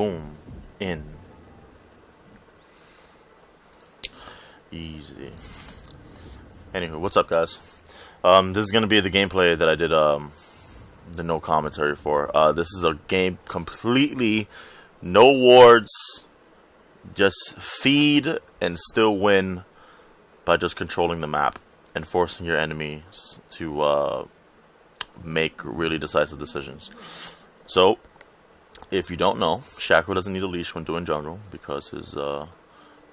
Boom. In. Easy. Anywho, what's up, guys? This is going to be the gameplay that I did the no commentary for. This is a game completely no wards, just feed and still win by just controlling the map and forcing your enemies to make really decisive decisions. So, if you don't know, Shaco doesn't need a leash when doing jungle because his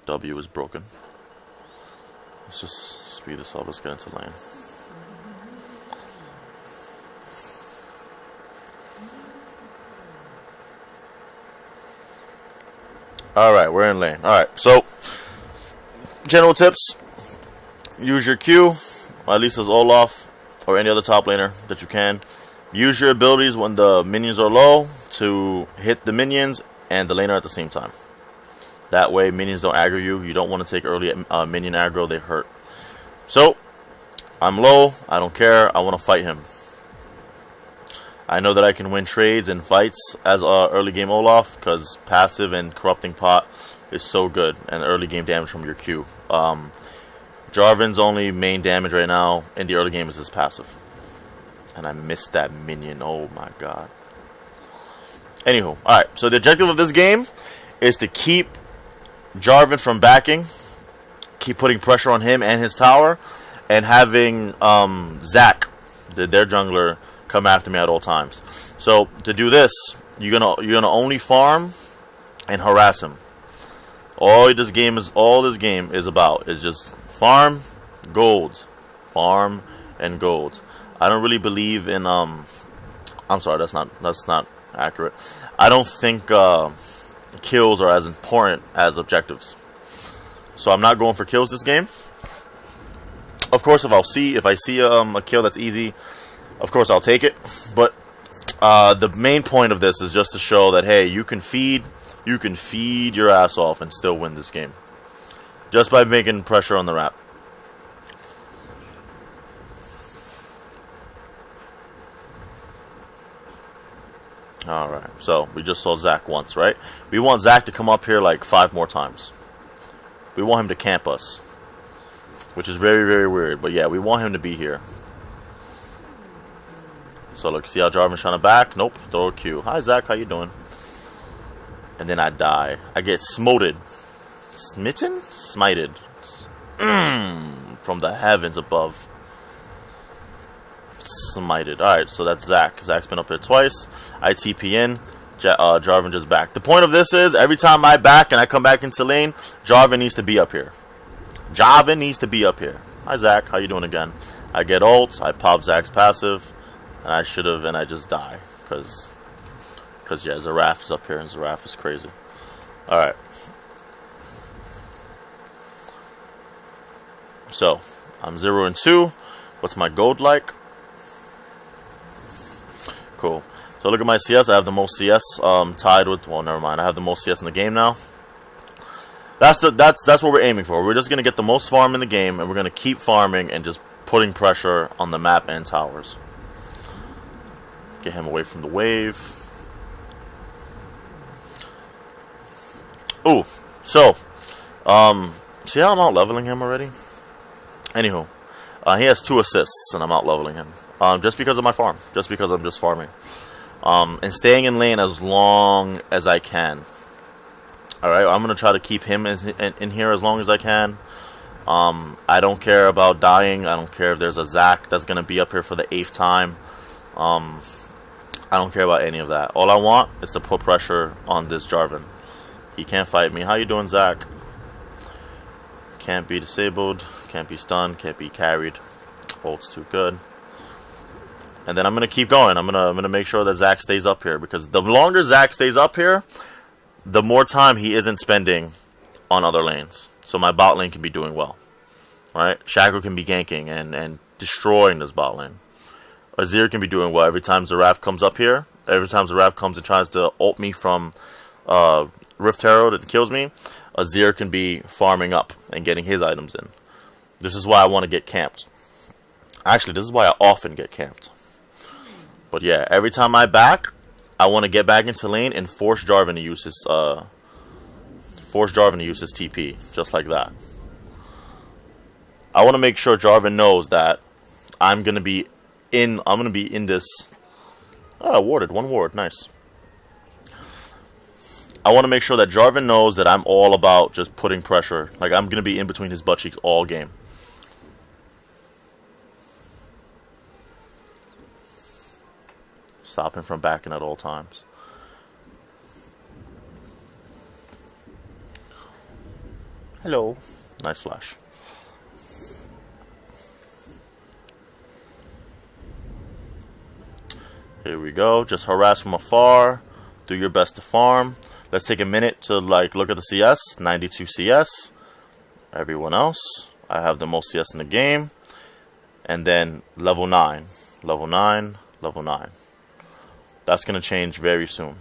W is broken. Let's just speed this up. Let's get into lane. Alright, we're in lane. Alright, so general tips. Use your Q, or at least as Olaf or any other top laner that you can. Use your abilities when the minions are low to hit the minions and the laner at the same time. That way minions don't aggro you. You don't want to take early minion aggro, they hurt. So, I'm low, I don't care, I want to fight him. I know that I can win trades and fights as early game Olaf because passive and corrupting pot is so good, and early game damage from your Q. Jarvan's only main damage right now in the early game is his passive. And I missed that minion, oh my god. Anywho, alright, so the objective of this game is to keep Jarvan from backing, keep putting pressure on him and his tower, and having Zac, their jungler, come after me at all times. So to do this, you're gonna only farm and harass him. All this game is about is just farm, gold, farm, and gold. I don't really believe in I'm sorry, that's not accurate. I don't think kills are as important as objectives. So I'm not going for kills this game. Of course, if I see a kill that's easy, of course I'll take it. But the main point of this is just to show that hey, you can feed your ass off and still win this game just by making pressure on the map. Alright, so we just saw Zac once, right? We want Zac to come up here like 5 more times. We want him to camp us, which is very, very weird. But yeah, we want him to be here. So look, see how Jarvan's trying to back? Nope, throw a Q. Hi Zac, how you doing? And then I die. I get smoted. Smitten? Smited. From the heavens above. Smited. Alright, so that's Zac. Zac's been up here twice. I TP in. Jarvan just back. The point of this is, every time I back and I come back into lane, Jarvan needs to be up here. Jarvan needs to be up here. Hi Zac, how you doing again? I get ult, I pop Zac's passive, and I just die. Because yeah, Zaraf is up here, and Zaraf is crazy. Alright. So, I'm 0-2. What's my gold like? Cool. So look at my CS. I have the most CS tied with. Well, never mind. I have the most CS in the game now. That's what we're aiming for. We're just gonna get the most farm in the game, and we're gonna keep farming and just putting pressure on the map and towers. Get him away from the wave. Ooh. So, see how I'm out leveling him already? Anywho, he has 2 assists, and I'm out leveling him. Just because of my farm. Just because I'm just farming. And staying in lane as long as I can. Alright, I'm going to try to keep him in here as long as I can. I don't care about dying. I don't care if there's a Zac that's going to be up here for the 8th time. I don't care about any of that. All I want is to put pressure on this Jarvan. He can't fight me. How you doing, Zac? Can't be disabled. Can't be stunned. Can't be carried. Ult's too good. And then I'm going to keep going. I'm gonna make sure that Zac stays up here. Because the longer Zac stays up here, the more time he isn't spending on other lanes. So my bot lane can be doing well. Alright? Shaco can be ganking and destroying this bot lane. Azir can be doing well. Every time Zaraf comes up here, every time Zaraf comes and tries to ult me from Rift Herald and kills me, Azir can be farming up and getting his items in. This is why I want to get camped. Actually, this is why I often get camped. But yeah, every time I back, I want to get back into lane and force Jarvan to use his TP, just like that. I want to make sure Jarvan knows that I'm gonna be in this. Oh, I warded 1 ward, nice. I want to make sure that Jarvan knows that I'm all about just putting pressure. Like, I'm gonna be in between his butt cheeks all game. Stop him from backing at all times. Hello. Nice flash. Here we go. Just harass from afar. Do your best to farm. Let's take a minute to like look at the CS. 92 CS. Everyone else. I have the most CS in the game. And then level 9. Level 9. Level 9. That's gonna change very soon.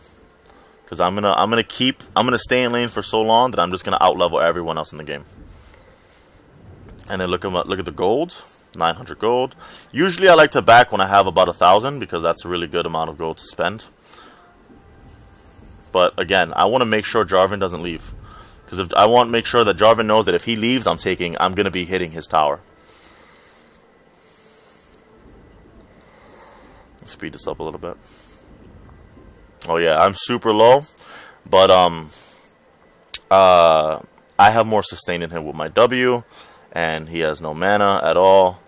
Because I'm gonna stay in lane for so long that I'm just gonna outlevel everyone else in the game. And then look at the gold, 900 gold. Usually I like to back when I have about 1,000 because that's a really good amount of gold to spend. But again, I want to make sure Jarvan doesn't leave, because I want to make sure that Jarvan knows that if he leaves, I'm gonna be hitting his tower. Let's speed this up a little bit. Oh yeah, I'm super low, but I have more sustain in him with my W, and he has no mana at all.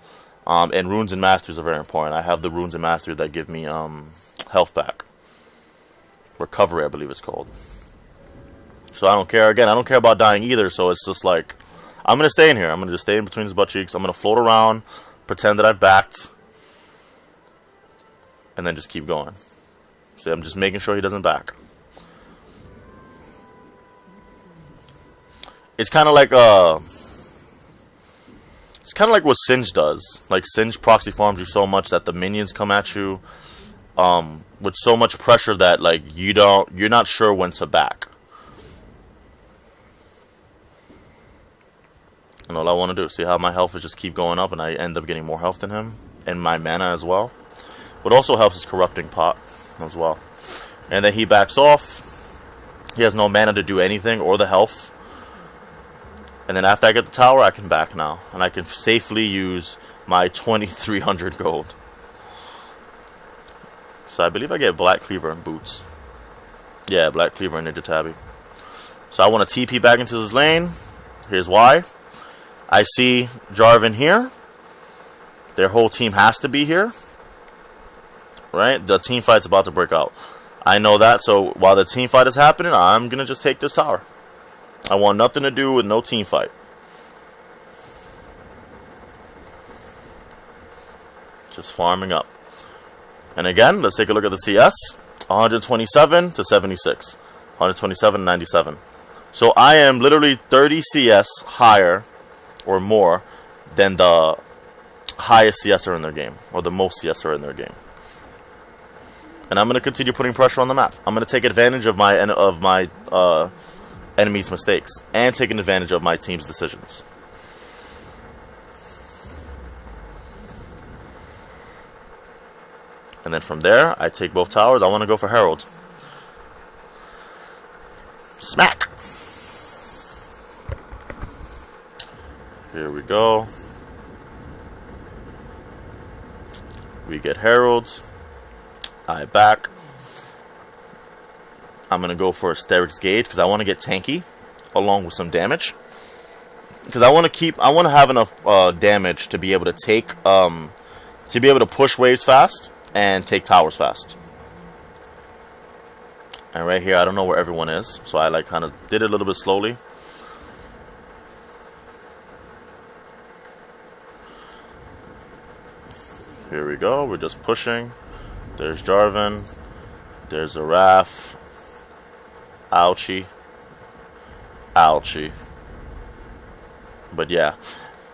And runes and masters are very important. I have the runes and masters that give me health back, recovery, I believe it's called. So I don't care. Again, I don't care about dying either. So it's just like, I'm gonna stay in here. I'm gonna just stay in between his butt cheeks. I'm gonna float around, pretend that I've backed, and then just keep going. So I'm just making sure he doesn't back. It's kind of like what Singe does. Like, Singe proxy farms you so much that the minions come at you with so much pressure that like you're not sure when to back. And all I want to do is see how my health is just keep going up, and I end up getting more health than him, and my mana as well. What also helps is corrupting pot as well. And then he backs off. He has no mana to do anything or the health. And then after I get the tower, I can back now, and I can safely use my 2,300 gold. So I believe I get Black Cleaver and boots. Yeah, Black Cleaver and Ninja Tabby. So I want to TP back into this lane. Here's why. I see Jarvan here. Their whole team has to be here. Right? The team fight's about to break out. I know that, so while the team fight is happening, I'm going to just take this tower. I want nothing to do with no team fight. Just farming up. And again, let's take a look at the CS. 127 to 76. 127 to 97. So I am literally 30 CS higher or more than the highest CSer in their game, or the most CSer in their game. And I'm going to continue putting pressure on the map. I'm going to take advantage of my enemy's mistakes and taking advantage of my team's decisions. And then from there, I take both towers. I want to go for Herald. Smack! Here we go. We get Herald. I back. I'm going to go for a Steric's Gauge because I want to get tanky along with some damage. Because I want to have enough damage to be able to take, to be able to push waves fast and take towers fast. And right here, I don't know where everyone is, so I like kind of did it a little bit slowly. Here we go, we're just pushing. There's Jarvan. There's a Raph. Ouchie. Ouchie. But yeah.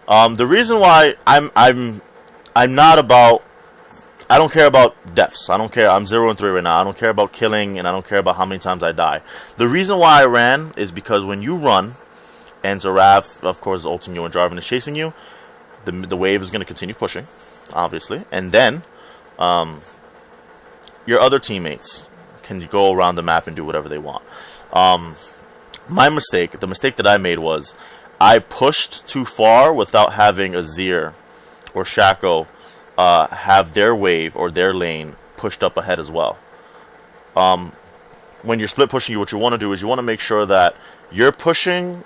The reason why I'm not about, I don't care about deaths. I don't care. I'm 0-3 right now. I don't care about killing, and I don't care about how many times I die. The reason why I ran is because when you run, and Zaraf, of course, is ulting you and Jarvan is chasing you, the wave is going to continue pushing, obviously. And then, your other teammates can go around the map and do whatever they want. My mistake, the mistake that I made was I pushed too far without having Azir or Shaco have their wave or their lane pushed up ahead as well. When you're split pushing, what you want to do is you want to make sure that you're pushing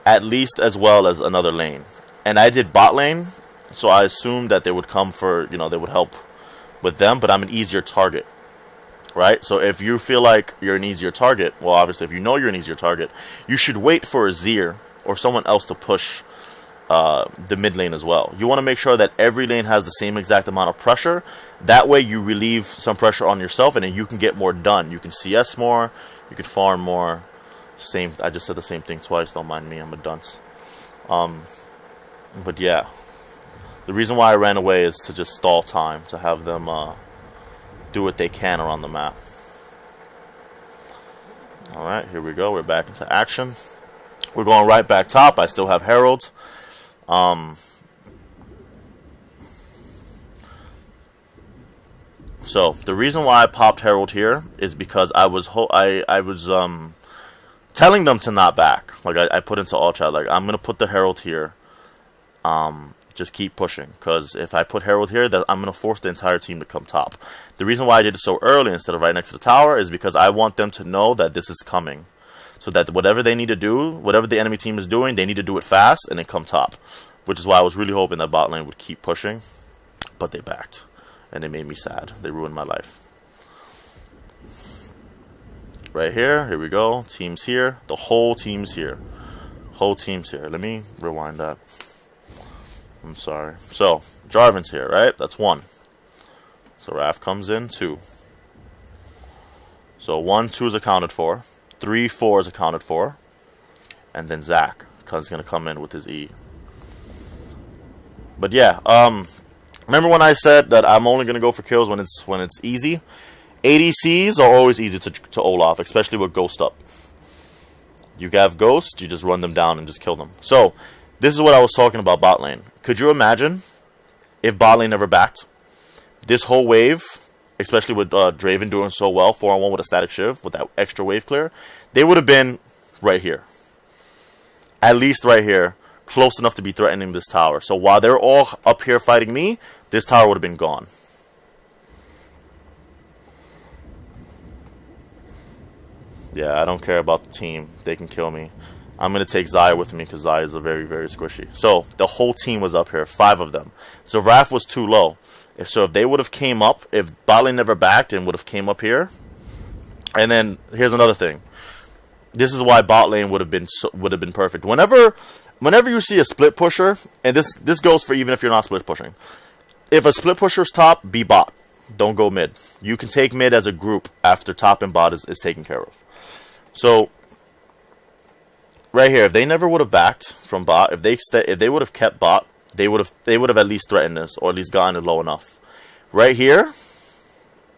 at least as well as another lane. And I did bot lane, so I assumed that they would come for, they would help with them, but I'm an easier target, right? So if you feel like you're an easier target, well, obviously if you know you're an easier target, you should wait for Azir or someone else to push the mid lane as well. You want to make sure that every lane has the same exact amount of pressure. That way you relieve some pressure on yourself, and then you can get more done. You can CS more, you can farm more. I just said the same thing twice, don't mind me, I'm a dunce. But yeah, the reason why I ran away is to just stall time, to have them do what they can around the map. Alright, here we go, we're back into action. We're going right back top. I still have Herald. So the reason why I popped Herald here is because I was telling them to not back. Like I put into all chat, like I'm gonna put the Herald here. Just keep pushing, because if I put Herald here, that I'm gonna force the entire team to come top. The reason why I did it so early instead of right next to the tower is because I want them to know that this is coming, so that whatever they need to do, whatever the enemy team is doing, they need to do it fast and then come top. Which is why I was really hoping that bot lane would keep pushing, but they backed, and they made me sad. They ruined my life. Right here we go. Team's here. The whole team's here. Whole team's here. Let me rewind that. I'm sorry. So, Jarvan's here, right? That's 1. So, Raph comes in, 2. So, 1, 2 is accounted for. 3, 4 is accounted for. And then Zac, because he's going to come in with his E. But yeah, remember when I said that I'm only going to go for kills when it's easy? ADCs are always easy to Olaf, especially with Ghost up. You have Ghost, you just run them down and just kill them. So, this is what I was talking about bot lane. Could you imagine if bot lane never backed? This whole wave, especially with Draven doing so well, 4-on-1 with a static shiv, with that extra wave clear, they would have been right here. At least right here, close enough to be threatening this tower. So while they're all up here fighting me, this tower would have been gone. Yeah, I don't care about the team. They can kill me. I'm going to take Xayah with me because Xayah is a very, very squishy. So, the whole team was up here. 5 of them. So, Raph was too low. If they would have came up, if bot lane never backed and would have came up here. And then, here's another thing. This is why bot lane would have been perfect. Whenever you see a split pusher, and this goes for even if you're not split pushing. If a split pusher's top, be bot. Don't go mid. You can take mid as a group after top and bot is taken care of. So, right here, if they never would have backed from bot, if they would have kept bot, they would have at least threatened this, or at least gotten it low enough. Right here,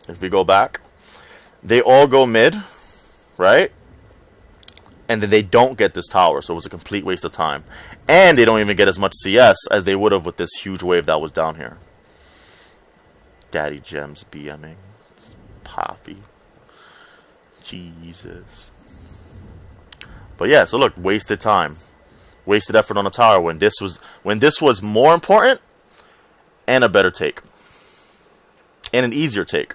if we go back, they all go mid, right? And then they don't get this tower, so it was a complete waste of time. And they don't even get as much CS as they would have with this huge wave that was down here. Daddy Gems BMing. Poppy. Jesus. But yeah, so look, wasted time. Wasted effort on a tower when this was more important and a better take. And an easier take.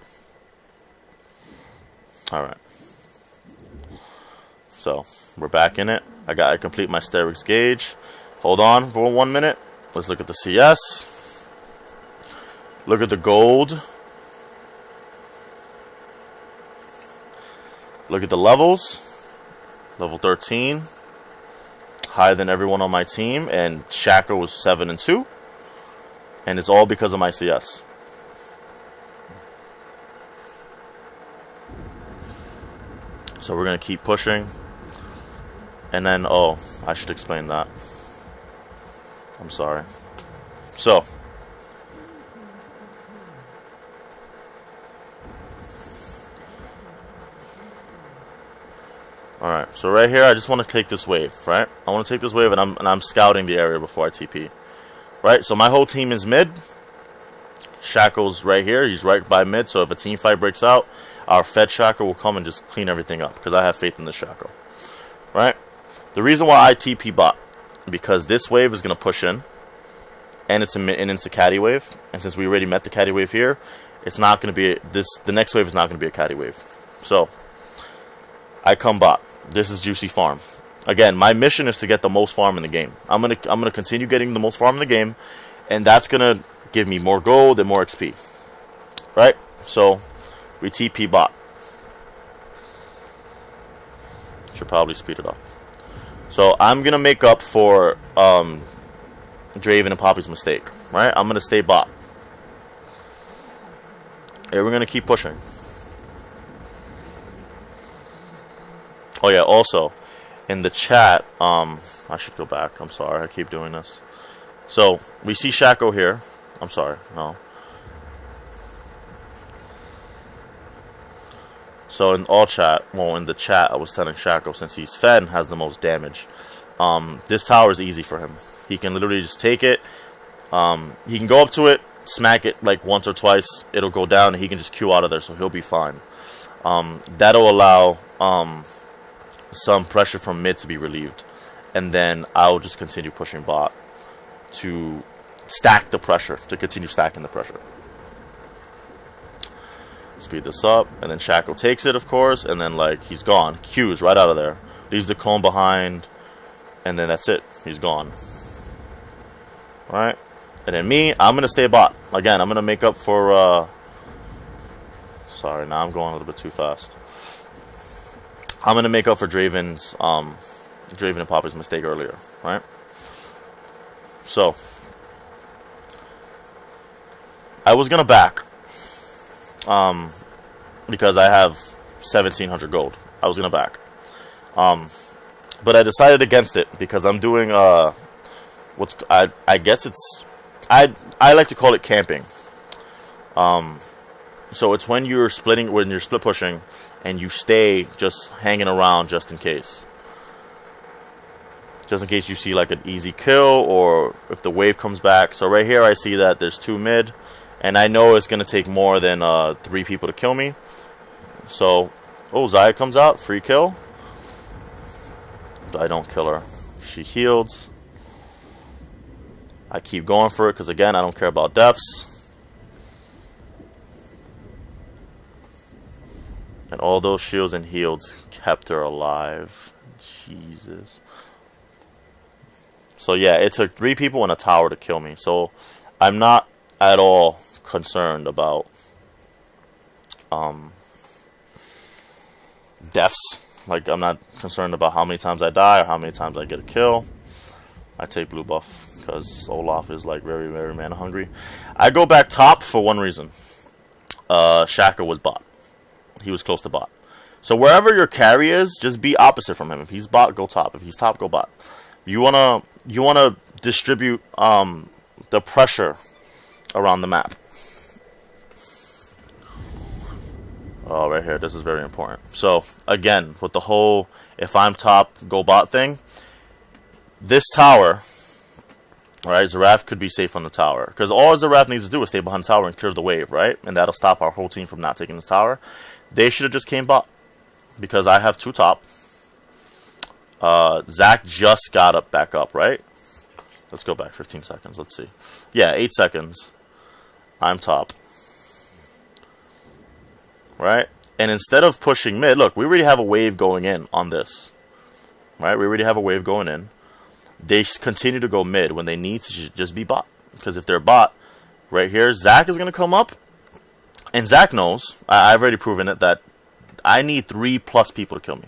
Alright. So, we're back in it. I gotta complete my Sterix gauge. Hold on for 1 minute. Let's look at the CS. Look at the gold. Look at the levels. Level 13. Higher than everyone on my team. And Shaco was 7 and 2. And it's all because of my CS. So we're going to keep pushing. And then, oh, I should explain that. I'm sorry. So. Alright, so right here, I just want to take this wave, right? I want to take this wave, and I'm scouting the area before I TP. Right, so my whole team is mid. Shaco's right here. He's right by mid, so if a team fight breaks out, our Fed Shaco will come and just clean everything up, because I have faith in the Shaco. Right? The reason why I TP bot, because this wave is going to push in, and it's a caddy wave, and since we already met the caddy wave here, it's not going to be the next wave is not going to be a caddy wave. So I come bot. This is juicy farm. Again, my mission is to get the most farm in the game. I'm gonna continue getting the most farm in the game, and that's gonna give me more gold and more XP. Right? So we TP bot. Should probably speed it up. So I'm gonna make up for Draven and Poppy's mistake. Right? I'm gonna stay bot. And we're gonna keep pushing. Oh yeah, also in the chat, I should go back. I'm sorry, I keep doing this. So we see Shaco here. I'm sorry, no. So in all chat, well, in the chat, I was telling Shaco, since he's fed and has the most damage, this tower is easy for him. He can literally just take it. He can go up to it, smack it like once or twice. It'll go down, and he can just Q out of there, so he'll be fine. That'll allow some pressure from mid to be relieved, and then I'll just continue pushing bot to stack the pressure, to continue stacking the pressure. Speed this up, and then Shaco takes it, of course, and then like he's gone. Q's right out of there, leaves the cone behind, and then that's it. He's gone. Right, and then me, I'm gonna stay bot again. I'm gonna make up for. Sorry, now I'm going a little bit too fast. I'm going to make up for Draven and Poppy's mistake earlier, right? So, I was going to back, because I have 1,700 gold. I was going to back. But I decided against it, because I'm doing, I guess it's, I like to call it camping. So it's when you're split pushing, and you stay just hanging around just in case. Just in case you see like an easy kill, or if the wave comes back. So right here I see that there's 2 mid, and I know it's going to take more than 3 people to kill me. So, oh, Zaya comes out, free kill. I don't kill her. She heals. I keep going for it, because again, I don't care about deaths. And all those shields and heals kept her alive. Jesus. So yeah, it took 3 people in a tower to kill me. So I'm not at all concerned about deaths. Like, I'm not concerned about how many times I die or how many times I get a kill. I take blue buff because Olaf is like very, very mana hungry. I go back top for one reason. Shaka was bot. He was close to bot. So wherever your carry is, just be opposite from him. If he's bot, go top. If he's top, go bot. You wanna distribute the pressure around the map. Oh, right here. This is very important. So again, with the whole if I'm top, go bot thing, this tower, right? Zaraf could be safe on the tower, because all Zaraf needs to do is stay behind the tower and clear the wave, right? And that'll stop our whole team from not taking this tower. They should have just came bot, because I have 2 top. Zach just got up back up, right? Let's go back 15 seconds. Let's see. Yeah, 8 seconds. I'm top. Right? And instead of pushing mid, look, we already have a wave going in on this. Right? We already have a wave going in. They continue to go mid when they need to just be bot. Because if they're bot, right here, Zach is going to come up. And Zach knows, I've already proven it, that I need 3+ people to kill me.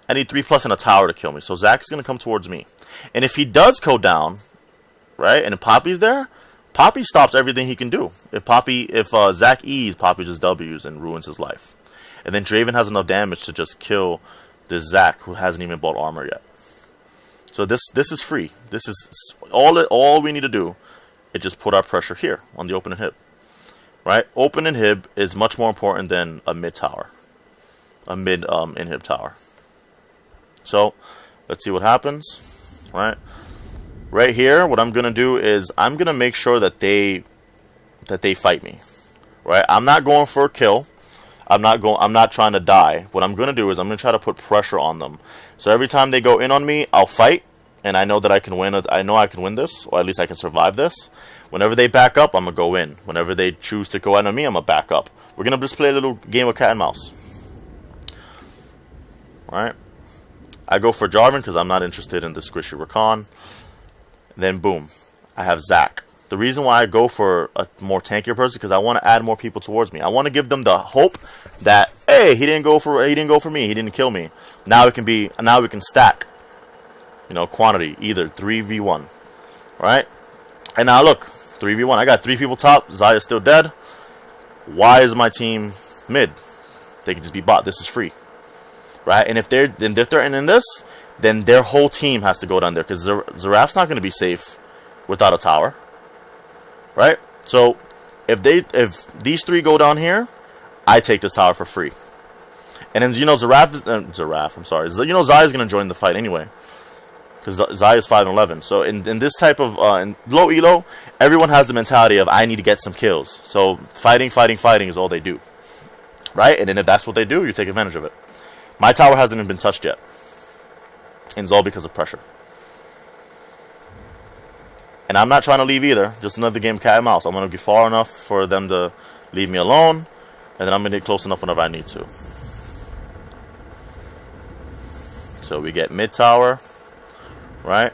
I need 3+ in a tower to kill me. So Zach is going to come towards me. And if he does go down, right, and if Poppy's there, Poppy stops everything he can do. If Zach E's, Poppy just W's and ruins his life. And then Draven has enough damage to just kill this Zach, who hasn't even bought armor yet. So this is free. This is all we need to do is just put our pressure here on the open inhib. Right? Open inhib is much more important than a mid tower. A mid inhib tower. So let's see what happens. Right here, what I'm going to do is I'm going to make sure that they that they fight me. Right? I'm not going for a kill. I'm not trying to die. What I'm going to do is I'm going to try to put pressure on them. So every time they go in on me, I'll fight, and I know that I can win. I know I can win this, or at least I can survive this. Whenever they back up, I'm going to go in. Whenever they choose to go in on me, I'm going to back up. We're going to just play a little game of cat and mouse. Alright? I go for Jarvan because I'm not interested in the squishy Rakan. Then boom, I have Zac. The reason why I go for a more tankier person is because I want to add more people towards me. I want to give them the hope that, hey, he didn't go for me, he didn't kill me. Now we can stack, quantity, either 3v1, right? And now look, 3v1. I got 3 people top. Zaya's still dead. Why is my team mid? They can just be bot. This is free, right? And if they're in this, then their whole team has to go down there because Zeraf's not going to be safe without a tower. Right? So if these 3 go down here, I take this tower for free. And then Zaya is gonna join the fight anyway. Because Zaya is 5-11. So in this type of in low elo, everyone has the mentality of I need to get some kills. So fighting is all they do. Right? And then if that's what they do, you take advantage of it. My tower hasn't even been touched yet. And it's all because of pressure. And I'm not trying to leave either. Just another game of cat and mouse. I'm going to get far enough for them to leave me alone. And then I'm going to get close enough whenever I need to. So we get mid tower. Right?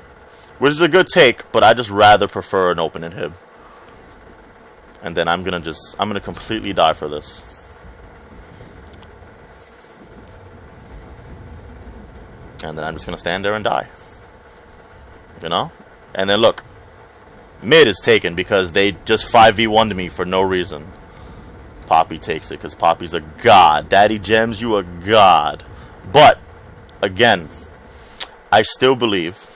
Which is a good take. But I just rather prefer an open inhib. And then I'm going to completely die for this. And then I'm just going to stand there and die. And then look. Mid is taken because they just 5v1'd me for no reason. Poppy takes it because Poppy's a god. Daddy Gems, you a god. But, again, I still believe...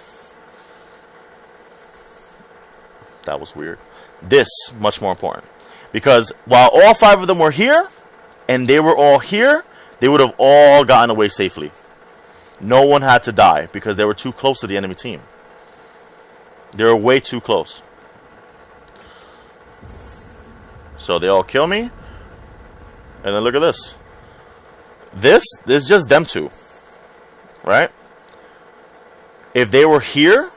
That was weird. This, much more important. Because while all 5 of them were here, and they were all here, they would have all gotten away safely. No one had to die because they were too close to the enemy team. They were way too close. So they all kill me. And then look at this. This is just them 2. Right? If they were here...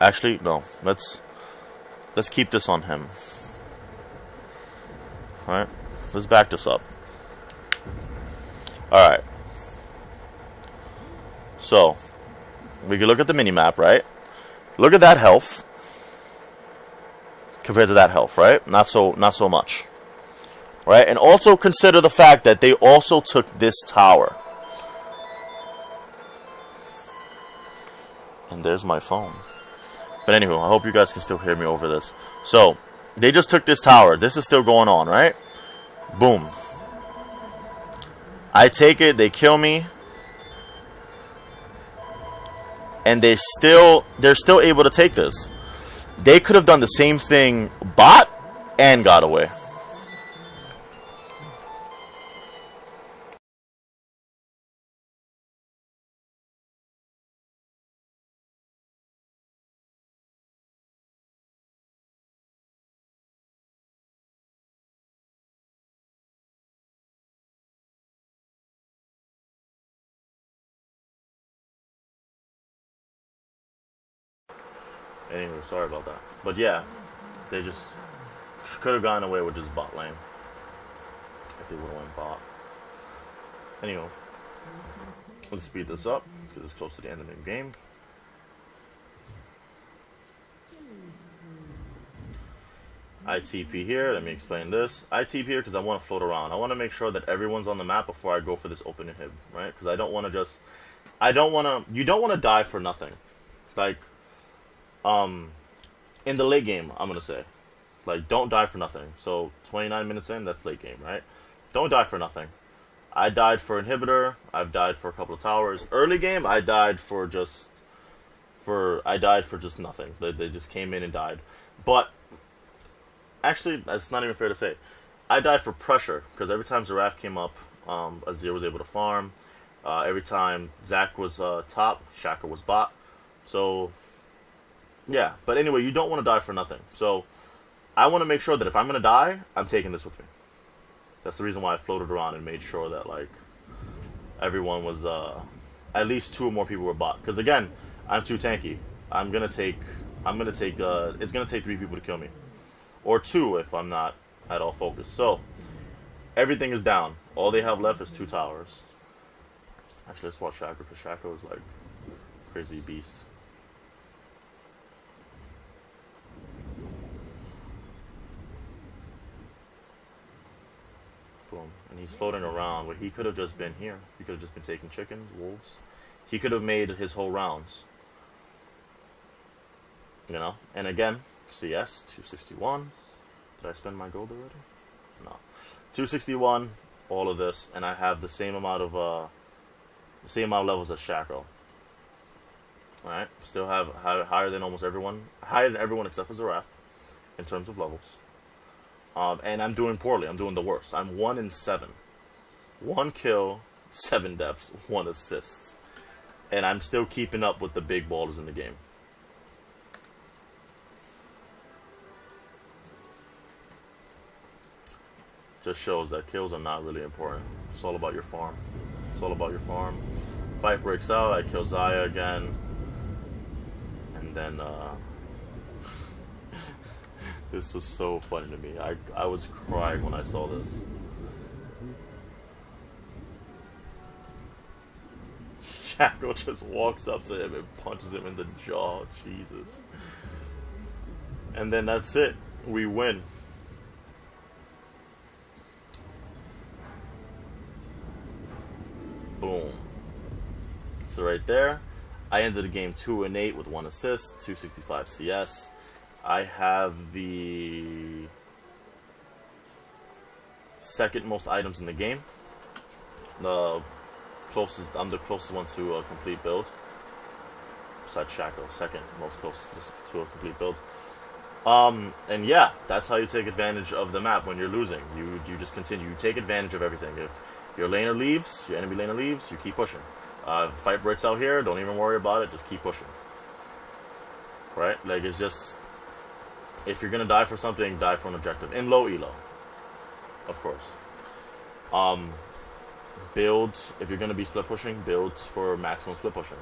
Actually, no. Let's keep this on him. Alright? Let's back this up. Alright. So, we can look at the mini-map, right? Look at that health. Compared to that health, right? Not so much. Right? And also consider the fact that they also took this tower. And there's my phone. But anywho, I hope you guys can still hear me over this. So, they just took this tower. This is still going on, right? Boom. I take it, they kill me. And they're still able to take this. They could have done the same thing bot and got away. Anyway, sorry about that. But yeah, they just could have gotten away with just bot lane. If they would have went bot. Anyway, let's speed this up because it's close to the end of the game. I TP here. Let me explain this. I TP here because I want to float around. I want to make sure that everyone's on the map before I go for this open inhib, right? Because I don't want to just... you don't want to die for nothing. Like... in the late game, I'm gonna say, like, don't die for nothing. So 29 minutes in, that's late game, right? Don't die for nothing. I died for inhibitor. I've died for a couple of towers. Early game, I died for just nothing. They just came in and died. But actually, that's not even fair to say. I died for pressure because every time Zeraf came up, Azir was able to farm. Every time Zac was top, Shaka was bot. So. Yeah, but anyway, you don't want to die for nothing. So, I want to make sure that if I'm going to die, I'm taking this with me. That's the reason why I floated around and made sure that, like, everyone was, at least 2 or more people were bot. Because, again, I'm too tanky. It's going to take 3 people to kill me. Or 2 if I'm not at all focused. So, everything is down. All they have left is 2 towers. Actually, let's watch Shaco, because Shaco is, like, crazy beast. Boom. And he's floating around where he could have just been here. He could have just been taking chickens, wolves. He could have made his whole rounds. You know? And again, CS, 261. Did I spend my gold already? No. 261, all of this, and I have the same amount of levels as Shaco. Alright? Still have higher than almost everyone. Higher than everyone except for Zaraf in terms of levels. And I'm doing poorly. I'm doing the worst. I'm 1 in 7. 1 kill, 7 deaths, 1 assist. And I'm still keeping up with the big ballers in the game. Just shows that kills are not really important. It's all about your farm. It's all about your farm. Fight breaks out, I kill Xayah again. And then, this was so funny to me. I was crying when I saw this. Shaco just walks up to him and punches him in the jaw. Jesus. And then that's it. We win. Boom. So right there, I ended the game 2 and 8 with 1 assist, 265 CS. I have the second most items in the game. I'm the closest one to a complete build. Besides Shaco, second most closest to a complete build. And yeah, that's how you take advantage of the map when you're losing. You just continue. You take advantage of everything. If your laner leaves, your enemy laner leaves, you keep pushing. If fight breaks out here, don't even worry about it. Just keep pushing. Right? Like, it's just, if you're gonna die for something, die for an objective. In low elo, of course. Build, if you're gonna be split pushing, build for maximum split pushing.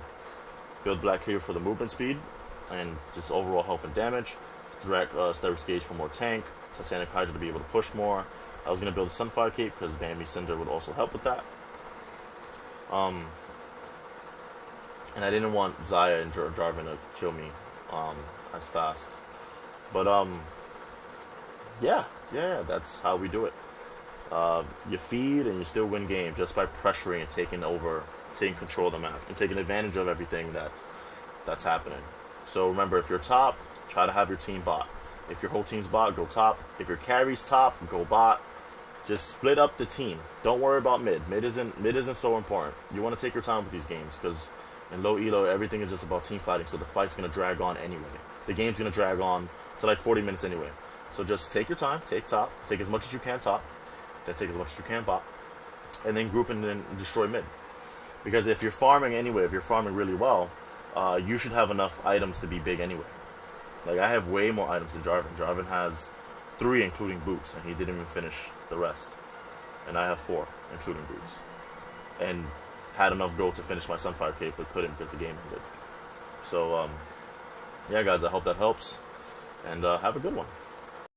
Build Black Cleaver for the movement speed and just overall health and damage. Direct Sterix Gauge for more tank. Titanic Hydra to be able to push more. I was gonna build a Sunfire Cape because Bambi Cinder would also help with that. And I didn't want Xayah and Jarvan to kill me as fast. But yeah, that's how we do it. You feed and you still win games just by pressuring and taking control of the map and taking advantage of everything that's happening. So remember, if you're top, try to have your team bot. If your whole team's bot, go top. If your carry's top, go bot. Just split up the team. Don't worry about mid. Mid isn't so important. You want to take your time with these games because in low elo, everything is just about team fighting. So the fight's gonna drag on anyway. The game's gonna drag on to like 40 minutes anyway. So just take your time. Take top. Take as much as you can top. Then take as much as you can bot. And then group and then destroy mid. Because if you're farming anyway, if you're farming really well, you should have enough items to be big anyway. Like, I have way more items than Jarvan. Jarvan has 3, including boots, and he didn't even finish the rest. And I have 4, including boots. And had enough gold to finish my Sunfire Cape, but couldn't because the game ended. So, yeah, guys, I hope that helps. And have a good one.